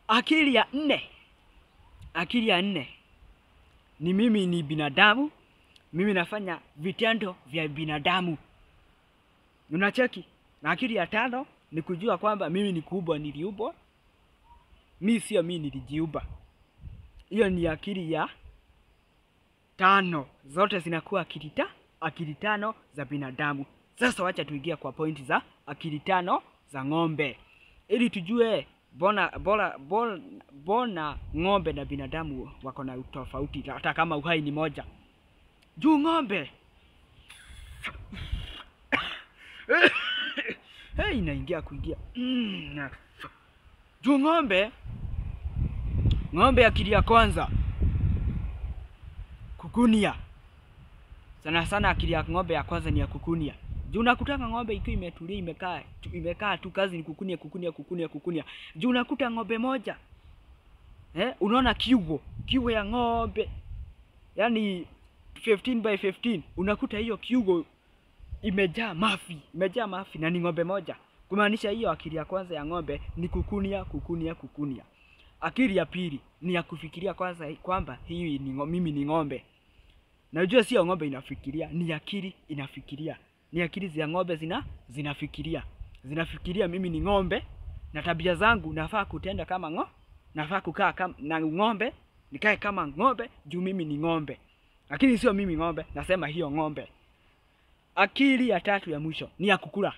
Akili ya nne ni mimi ni binadamu, mimi nafanya vitendo vya binadamu. Unacheki? Na akili ya tano ni kujua kwamba mimi ni kuumbwa niliumbwa. Mimi sio mimi nilijiumba. Hiyo ni akili ya tano. Zote zinakuwa akili tano za binadamu. Sasa wacha tuingie kwa pointi za akili tano za ng'ombe. Ili tujue bona ng'ombe na binadamu wako na utofauti hata kama uhai ni moja. Juu ng'ombe hey, inaingia kuingia. Juu ng'ombe akili ya kwanza kukunia. Sana akili ya ng'ombe ya kwanza ni ya kukunia. Juu unakutanga ng'ombe ikiwa imetulia imekaa tu, kazi ni kukunia. Juu unakuta ng'ombe moja unaona kiugo ya ng'ombe yani 15 by 15, unakuta hiyo kiugo imejaa mafi na ni ng'ombe moja. Kumaanisha hiyo akili ya kwanza ya ng'ombe ni kukunia. Akili ya pili ni ya kufikiria kwanza kwamba hii ni mimi ni ng'ombe. Na unajua sio ng'ombe inafikiria, ni akili inafikiria. Ni akili za ng'ombe zinafikiria. Zinafikiria mimi ni ng'ombe na tabia zangu nafaa kutenda kama ng'ombe, nafaa kukaa kama na ng'ombe, nikae kama ng'ombe juu mimi ni ng'ombe. Lakini sio mimi ng'ombe, nasema hiyo ng'ombe. Akili ya tatu ya mwisho ni ya kukula.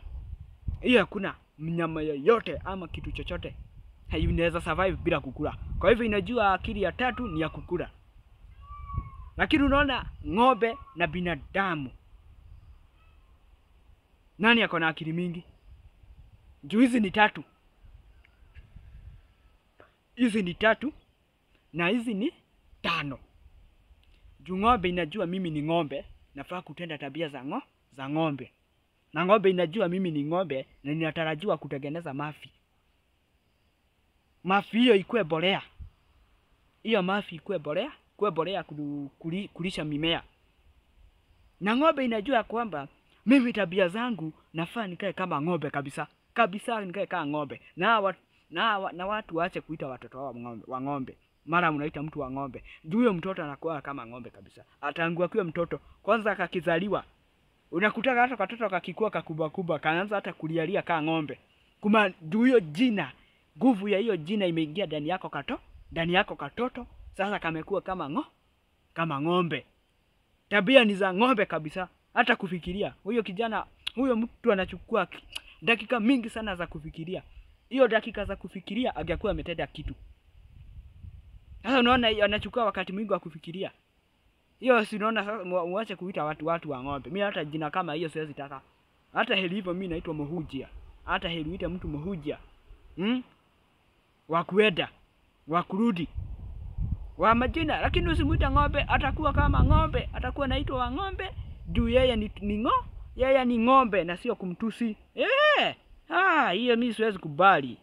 Hiyo hakuna mnyama yoyote ama kitu chochote inaweza survive bila kukula. Kwa hivyo inajua akili ya tatu ni ya kukula. Lakini unaona ng'ombe na binadamu, nani ako na akili mingi? Juu hizi ni tatu. Hizi ni tatu na hizi ni tano. Juu ng'ombe inajua mimi ni ng'ombe, nafaa kutenda tabia za ng'ombe. Na ng'ombe inajua mimi ni ng'ombe na ninatarajiwa kutengeneza mafi. Mafi hiyo ikuwe mbolea. Hiyo mafi ikuwe mbolea kulisha mimea. Na ng'ombe inajua kwamba mimi tabia zangu nafaa nikae kama ng'ombe kabisa. Kabisa nikae kama ng'ombe. Na watu waache kuita watoto wa ng'ombe. Mara mnaita mtu wa ng'ombe. Juu huyo mtoto anakuwa kama ng'ombe kabisa. Ataangua kwa mtoto kwanza akakizaliwa. Unakutaka hata katoto kakikua kakubwa kaanza hata kulialia kama ng'ombe. Kuma juu hiyo jina, nguvu ya hiyo jina imeingia ndani yako katoto, sasa kamekuwa kama ng'ombe. Tabia ni za ng'ombe kabisa, hata kufikiria. Huyo mtu anachukua dakika mingi sana za kufikiria. Hiyo dakika za kufikiria angekuwa ametenda kitu. Sasa unaona anachukua wakati mwingi wa kufikiria. Hiyo si unaona sasa muache kuita watu wa ng'ombe. Mimi hata jina kama hiyo siwezi taka. Hata heri hivyo mimi naitwa Mohujia. Hata heri uite mtu Mohujia. Wa kuenda, wa kurudi, wa majina. Lakini usimuita ng'ombe, atakuwa kama ng'ombe, atakuwa naitwa wa ng'ombe. Juu yeye yeye ni ng'ombe na sio kumtusi. Hiyo mimi siwezi kubali.